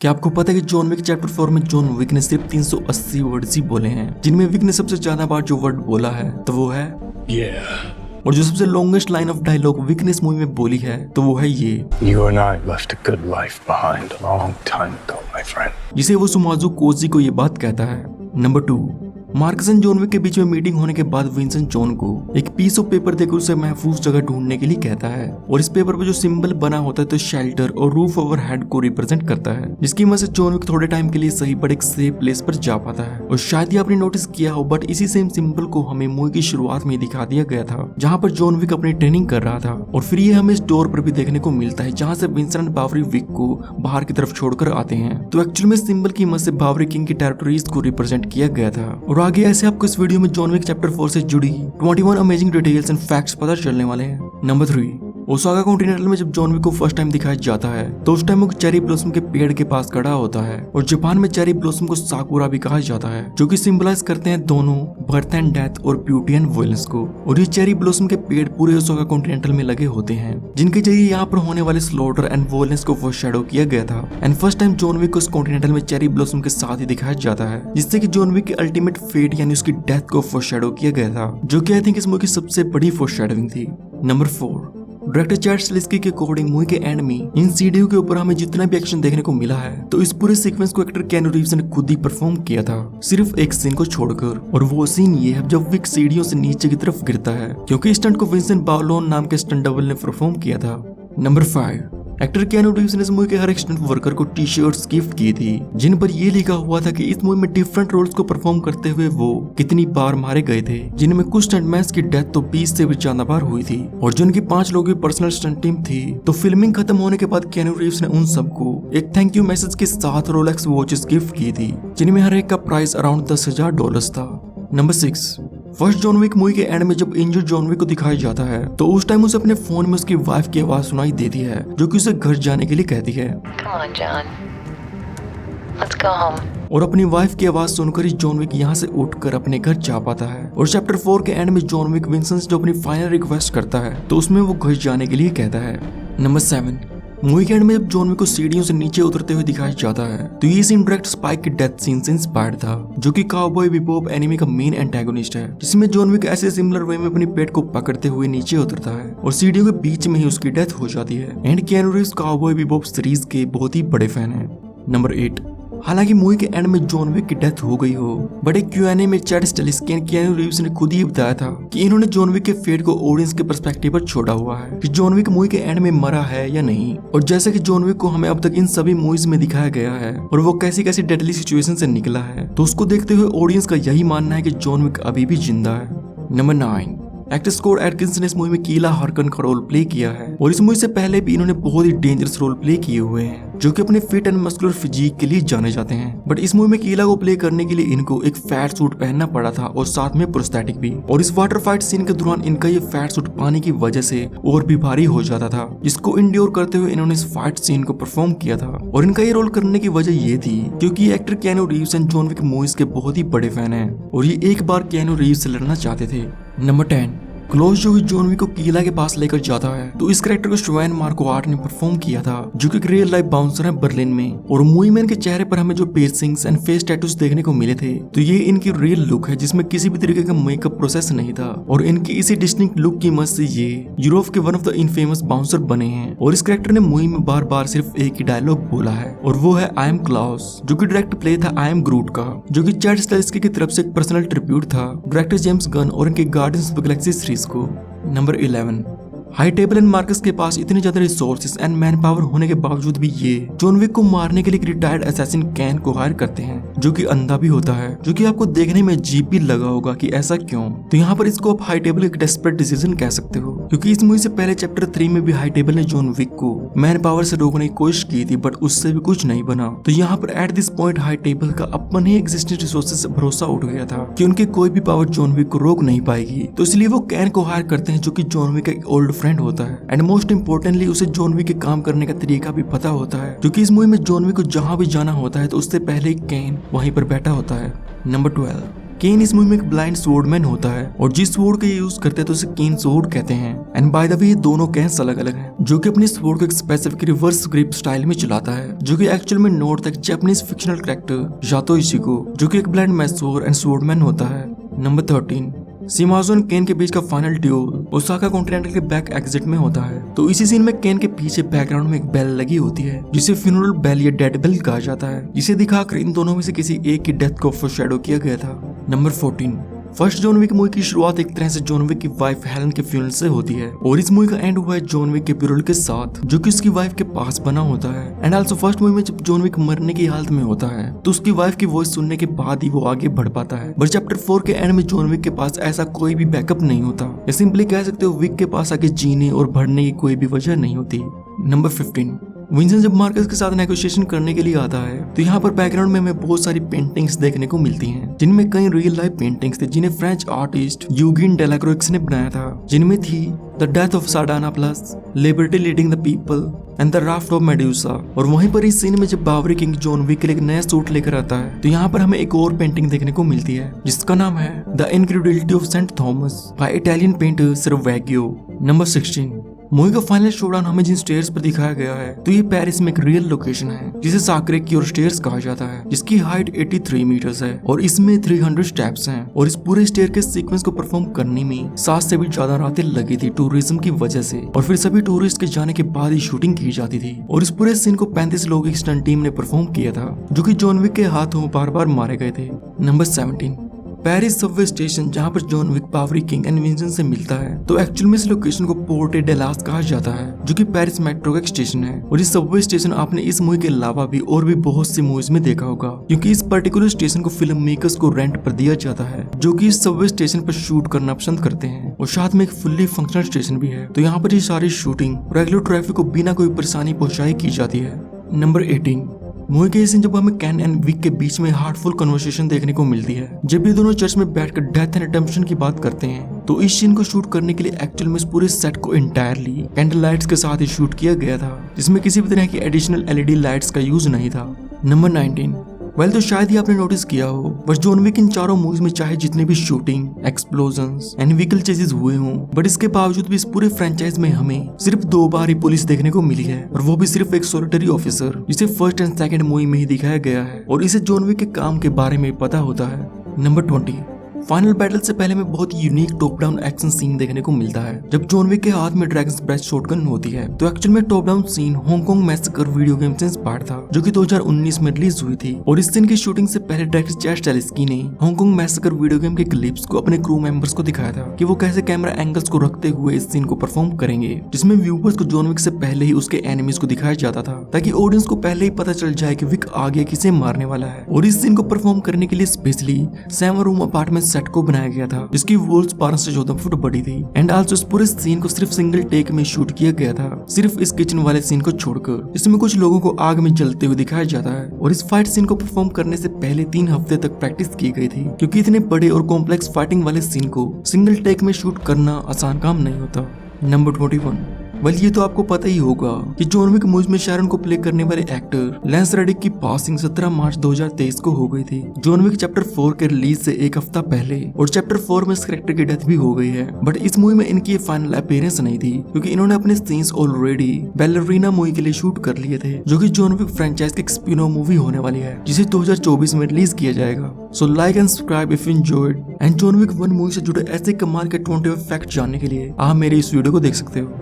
क्या आपको पता है कि जॉन विक चैप्टर 4 में जॉन विक ने सिर्फ 380 वर्ड्स ही बोले हैं, जिनमें विक ने सबसे ज्यादा बार जो वर्ड बोला है तो वो है और जो सबसे longest line of dialogue Wick ने इस मूवी में बोली है तो वो है ये You and I left a good life behind a long time ago, my friend. जिसे वो सुमाजू कोजी को ये बात कहता है। Number 2, Marcus and John Wick के बीच में मीटिंग होने के बाद विंसेंट जॉन को एक पीस ऑफ पेपर देकर उसे महफूज जगह ढूंढने के लिए कहता है और इस पेपर पर जो सिंबल बना होता है तो शेल्टर और रूफ ओवर हेड को रिप्रेजेंट करता है, जिसकी वजह से जॉन विक थोड़े टाइम के लिए सही बट एक सेफ प्लेस पर जा पाता है। और शायद ये आपने नोटिस किया हो बट इसी सेम सिंबल को हमें मूवी की शुरुआत में दिखा दिया गया था, जहाँ पर जॉन विक अपनी ट्रेनिंग कर रहा था और फिर ये हमें इस डोर पर भी देखने को मिलता है जहाँ से विंसेंट एंड बावरी विक को बाहर की तरफ छोड़कर आते हैं। तो एक्चुअली में सिंबल की मदद से बावरी किंग की टेरिटरीज को रिप्रेजेंट किया गया था। और आगे ऐसे आपको इस वीडियो में जॉन विक चैप्टर 4 से जुड़ी 21 अमेजिंग डिटेल्स एंड फैक्ट्स पता चलने वाले हैं। नंबर 3, ओसाका कॉन्टिनेंटल में जब जॉन विक को फर्स्ट टाइम दिखाया जाता है तो उस टाइम वो चेरी ब्लॉसम के पेड़ के पास खड़ा होता है और जापान में चेरी ब्लॉसम को साकुरा भी कहा जाता है, जो कि सिंबलाइज करते हैं दोनों बर्थ एंड डेथ और ब्यूटी एंड वायलेंस को। और ये चेरी ब्लॉसम के पेड़ पूरे ओसाका कॉन्टिनेंटल में लगे होते हैं, जिनके जरिए यहाँ पर होने वाले स्लॉटर एंड वायलेंस को फोरशैडो किया गया था। And first time John Wick को इस कॉन्टिनेंटल में चेरी ब्लॉसम के साथ ही दिखाया जाता है, जिससे कि जॉन विक की अल्टीमेट फेट यानी उसकी डेथ को फोरशैडो किया गया था, जो कि आई थिंक इस मूवी की सबसे बड़ी फोरशैडोइंग थी। नंबर 4, डायरेक्टर चैड स्टालिस्की के अकॉर्डिंग मूवी के एंड में इन सीढ़ियों के ऊपर हमें जितना भी एक्शन देखने को मिला है तो इस पूरे सीक्वेंस को एक्टर केनु रीव्स ने खुद ही परफॉर्म किया था, सिर्फ एक सीन को छोड़कर। और वो सीन ये है जब विक सीढ़ियों से नीचे की तरफ गिरता है, क्योंकि स्टंट को विंसेंट बावलोन नाम के स्टंट डबल ने परफॉर्म किया था। नंबर 5, एक्टर केनु रीव्स ने इस मूवी के हर एक स्टंट वर्कर को टी शर्ट्स गिफ्ट की थी, जिन पर ये लिखा हुआ था कि इस मूवी में डिफरेंट रोल्स को परफॉर्म करते हुए वो कितनी बार मारे गए थे, जिनमें कुछ स्टंटमैन्स की डेथ तो 20 से भी ज्यादा बार हुई थी और जो उनकी 5 लोगों की पर्सनल स्टंट टीम थी। तो फिल्मिंग खत्म होने के बाद केनु रीव्स ने उन सबको एक थैंक यू मैसेज के साथ रोलेक्स वॉचेस गिफ्ट की थी, जिनमें हर एक का प्राइस अराउंड $10,000 था। Number 6, first John Wick movie के एंड में जब इंजर्ड जॉन विक को दिखाया जाता है तो उस टाइम उसे अपने फोन में उसकी वाइफ की आवाज सुनाई देती है, जो कि उसे घर जाने के लिए कहती है। Come on, John. Let's go home. और अपनी वाइफ की आवाज सुनकर ही जॉन विक यहाँ से उठकर अपने घर जा पाता है। और चैप्टर 4 के एंड में जॉन विक विंसेंट जो अपनी फाइनल रिक्वेस्ट करता है तो उसमें वो घर जाने के लिए कहता है। नंबर 7, मूवी के एंड में जब जॉन विक को सीढ़ियों से नीचे उतरते हुए दिखाया जाता है तो ये सीन डायरेक्ट स्पाइक के डेथ सीन से इंस्पायर्ड था, जो कि काउबॉय बिबॉप एनिमे का मेन एंटागोनिस्ट है, जिसमें जॉन विक ऐसे सिमिलर वे में अपनी पेट को पकड़ते हुए नीचे उतरता है और सीढ़ियों के बीच में ही उसकी डेथ हो जाती है। एंड केनु रीव्स काउबॉय बिबॉप सीरीज के बहुत ही बड़े फैन हैं। नंबर 8, हालांकि मूवी के एंड में जॉन विक की डेथ हो गई हो बट एक Q&A में चैड स्टालिस्की और केनु रीव्स ने खुद ही बताया था कि इन्होंने जॉन विक के फेट को ऑडियंस के पर्सपेक्टिव पर छोड़ा हुआ है कि जॉन विक मूवी के एंड में मरा है या नहीं। और जैसे कि जॉन विक को हमें अब तक इन सभी मूवीज में दिखाया गया है और वो कैसी कैसी डेडली सिचुएशन से निकला है, तो उसको देखते हुए ऑडियंस का यही मानना है कि जॉन विक अभी भी जिंदा है। नंबर 9, एक्टर स्कॉट एडकिंस ने इस मूवी में कीला हार्कन का रोल प्ले किया है और इस मूवी से पहले भी इन्होंने बहुत ही डेंजरस रोल प्ले किए हुए हैं, जो कि अपने फिट एंड मस्कुलर फिजिक के लिए जाने जाते हैं। बट इस मूवी में कीला को प्ले करने के लिए इनको एक फैट सूट पहनना पड़ा था और साथ में प्रोस्थेटिक भी। और इस वाटर फाइट सीन के दौरान इनका ये फैट सूट पानी की वजह से और भी भारी हो जाता था, जिसको इंड्योर करते हुए इन्होंने इस फाइट सीन को परफॉर्म किया था। और इनका ये रोल करने की वजह ये थी क्योंकि actor Keanu Reeves and John Wick movies के बहुत ही बड़े फैन हैं और ये एक बार केनु रीव्स से लड़ना चाहते थे। नंबर 10, क्लोज जो जॉन विक को कीला के पास लेकर जाता है तो इस कैरेक्टर को श्वेन मार्को आर्ट ने परफॉर्म किया था, जो कि एक रियल लाइफ बाउंसर है बर्लिन में। और मूवी में इनके चेहरे पर हमें जो पियर्सिंग्स एंड फेस टैटूज देखने को मिले थे तो ये इनकी रियल लुक है, जिसमें किसी भी तरीके का मेकअप प्रोसेस नहीं था। और इनकी इसी डिस्टिंक्ट लुक की मदद से ये यूरोप के one of the infamous bouncer बने हैं। और इस कैरेक्टर ने मूवी में बार बार सिर्फ एक ही डायलॉग बोला है और वो है आई एम क्लाउस, जो कि डायरेक्ट प्ले था आई एम ग्रूट का, जो कि चैड स्टालिस्की की तरफ से एक पर्सनल ट्रिब्यूट था डायरेक्टर जेम्स गन और इनके Guardians of the Galaxy series को। Number 11, High Table and Marcus के पास इतने ज्यादा रिसोर्सेज एंड मैन पावर होने के बावजूद भी ये जॉन विक को मारने के लिए एक रिटायर्ड असैसिन कैन को हायर करते हैं, जो कि अंधा भी होता है, जो कि आपको देखने में अजीब भी लगा होगा कि ऐसा क्यों। तो यहाँ पर इसको आप हाई टेबल एक डेस्परेट डिसीजन कह सकते हो, क्योंकि इस मूवी से पहले चैप्टर 3 में भी हाई टेबल ने जॉन विक को मैन पावर से रोकने की कोशिश की थी बट उससे भी कुछ नहीं बना। तो यहाँ पर at this point high table का अपने ही एग्जिस्टिंग रिसोर्सेज से भरोसा उठ गया था कि उनकी कोई भी पावर जॉन विक को रोक नहीं पाएगी। तो इसलिए वो कैन को हायर करते हैं, जो कि जॉन विक का एक ओल्ड फ्रेंड होता है एंड मोस्ट इम्पोर्टेंटली उसे जॉन विक के काम करने का तरीका भी पता होता है, क्योंकि इस मूवी में जॉन विक को जहाँ भी जाना होता है तो उससे पहले कैन वहीं पर बैठा होता है। नंबर 12, केन इस मूवी में एक ब्लाइंड स्वॉर्डमैन होता है और जिस स्वॉर्ड का ये यूज करते हैं तो उसे केन स्वॉर्ड कहते हैं। एंड बाय द वे ये दोनों कैंस अलग अलग हैं, जो कि अपने स्वॉर्ड को एक स्पेसिफिक रिवर्स ग्रिप स्टाइल में चलाता है, जो कि एक्चुअल में नोट तक जापानीज फिक्शनल कैरेक्टर यातो इशिको, जो कि एक ब्लाइंड मैथ्योर एंड स्वॉर्डमैन होता है। नंबर 13, शिमाज़ु और केन के बीच का फाइनल ड्यूल ओसाका कॉन्टिनेंटल के बैक एग्जिट में होता है। तो इसी सीन में केन के पीछे बैकग्राउंड में एक बेल लगी होती है जिसे फ्यूनरल बेल या डेड बेल कहा जाता है। इसे दिखाकर इन दोनों में से किसी एक की डेथ को फोरशैडो किया गया था। Number 14, first John Wick movie की शुरुआत एक तरह से जॉन विक की वाइफ हेलन के फ्यूनरल से होती है और इस मूवी का एंड हुआ है जॉन विक के ब्यूरल के साथ, जो कि उसकी वाइफ के पास बना होता है। एंड आल्सो फर्स्ट मूवी में जब जॉन विक मरने की हालत में होता है तो उसकी वाइफ की वॉइस सुनने के बाद ही वो आगे बढ़ पाता है। बट चैप्टर 4 के एंड में जॉन विक के पास ऐसा कोई भी बैकअप नहीं होता, या सिंपली कह सकते हो विक के पास आगे जीने और बढ़ने की कोई भी वजह नहीं होती। नंबर 15, विंसन जब मार्कस के साथ नेगोशिएशन करने के लिए आता है तो यहाँ पर बैकग्राउंड में हमें बहुत सारी पेंटिंग्स देखने को मिलती हैं, जिनमें कई रियल लाइफ पेंटिंग्स थे जिन्हें फ्रेंच आर्टिस्ट यूगिन डेलाक्रोइक्स ने बनाया था, जिनमें थी the death of Sardanapalus, liberty leading the people and the raft of Medusa. और वहीं पर इस सीन में जब बावरी किंग जॉन विक के लिए एक नया सूट लेकर आता है तो यहाँ पर हमें एक और पेंटिंग देखने को मिलती है जिसका नाम है the Incredulity of Saint Thomas by Italian painter Caravaggio. Number 16, movie का फाइनल शोडाउन हमें जिन स्टेयर्स पर दिखाया गया है तो ये पेरिस में एक रियल लोकेशन है जिसे साक्रे की और स्टेयर्स कहा जाता है, जिसकी हाइट 83 मीटर्स है और इसमें 300 स्टेप्स हैं। और इस पूरे स्टेयर के सीक्वेंस को परफॉर्म करने में 7 से भी ज्यादा रातें लगी थी टूरिज्म की वजह से, और फिर सभी टूरिस्ट के जाने के बाद ही शूटिंग की जाती थी। और इस पूरे सीन को 35 लोगों की स्टंट टीम ने परफॉर्म किया था, जो कि जॉन विक के हाथों बार बार मारे गए थे। नंबर 17, पेरिस सबवे स्टेशन जहां पर John Wick Bowery King and Winston से मिलता है तो एक्चुअल में इस लोकेशन को पोर्टे डेलास कहा जाता है, जो कि पेरिस मेट्रो का एक स्टेशन है। और इस सबवे स्टेशन आपने इस मूवी के अलावा भी और भी बहुत सी मूवीज में देखा होगा, क्योंकि इस पर्टिकुलर स्टेशन को फिल्म मेकर्स को रेंट पर दिया जाता है, जो कि इस सबवे स्टेशन पर शूट करना पसंद करते हैं। और साथ में एक फुल्ली फंक्शनल स्टेशन भी है, तो यहाँ पर ये सारी शूटिंग रेगुलर ट्रैफिक को बिना कोई परेशानी पहुंचाई की जाती है। नंबर 18, मूवी के सीन जब हमें कैन एंड विक के बीच में हार्टफुल कन्वर्सेशन देखने को मिलती है, जब ये दोनों चर्च में बैठकर डेथ एंड रिडेम्पशन की बात करते हैं। तो इस सीन को शूट करने के लिए एक्चुअल में इस पूरे सेट को इंटायरली कैंडल लाइट्स के साथ ही शूट किया गया था, जिसमें किसी भी तरह की एडिशनल LED लाइट्स का यूज नहीं था। नंबर 19, वेल तो शायद ही आपने नोटिस किया हो, बट जॉन विक इन चारों मूवीज में चाहे जितने भी shooting, explosions and vehicle ceases हुए हों, बट इसके बावजूद भी इस पूरे फ्रेंचाइज में हमें सिर्फ 2 बार ही पुलिस देखने को मिली है, और वो भी सिर्फ एक सोलिटरी ऑफिसर जिसे फर्स्ट एंड सेकंड मूवी में ही दिखाया गया है, और इसे जॉन विक के काम के बारे में पता होता है। नंबर 20, फाइनल बैटल से पहले में बहुत unique top down action scene देखने को मिलता है जब जॉन विक के हाथ में ड्रैगन्स ब्रेथ शॉटगन होती है। तो एक्चुअल में top down scene Hong Kong massacre video game से इंस्पायर्ड था, जो कि 2019 में रिलीज हुई थी। और इस सीन की शूटिंग से पहले डायरेक्टर चैड स्टालिस्की ने हांगकांग मैसेकर वीडियो गेम के क्लिप्स को अपने क्रू मेंबर्स को दिखाया था कि वो कैसे कैमरा एंगल्स को रखते हुए इस सीन को परफॉर्म करेंगे, जिसमें व्यूअर्स को जॉन विक से पहले ही उसके एनिमीज को दिखाया जाता था, ताकि ऑडियंस को पहले ही पता चल जाए कि विक आगे किसे मारने वाला है। और इस सीन को परफॉर्म करने के लिए स्पेशली 7 रूम अपार्टमेंट सेट को बनाया गया था, जिसकी वॉल्स 12 से 14 फुट बड़ी थी। एंड आल्सो इस पूरे सीन को सिर्फ सिंगल टेक में शूट किया गया था, सिर्फ इस किचन वाले सीन को छोड़कर, जिसमें कुछ लोगों को आग में जलते हुए दिखाया जाता है। और इस फाइट सीन को परफॉर्म करने से पहले 3 हफ्ते तक प्रैक्टिस की गई थी, क्योंकि इतने बड़े और कॉम्प्लेक्स फाइटिंग वाले सीन को सिंगल टेक में शूट करना आसान काम नहीं होता। नंबर 21, वेल ये तो आपको पता ही होगा कि जॉन विक मूवीज में शैरन को प्ले करने वाले एक्टर लैंस रेडिक की पासिंग 17 मार्च 2023 को हो गई थी, जॉन विक चैप्टर 4 के रिलीज से 1 हफ्ता पहले। और चैप्टर 4 में इस कैरेक्टर की डेथ भी हो गई है, बट इस मूवी में इनकी फाइनल अपीयरेंस नहीं थी, क्योंकि इन्होंने अपने सीन्स ऑलरेडी बैलरीना मूवी के लिए शूट कर लिए थे, जो कि जॉन विक फ्रेंचाइज की एक स्पिन ऑफ मूवी होने वाली है, जिसे 2024 में रिलीज किया जाएगा। So like and subscribe if you enjoyed. And John Wick 1 movie से जुड़े ऐसे कमाल के 20 फैक्ट जानने के लिए आप मेरे इस वीडियो को देख सकते हो।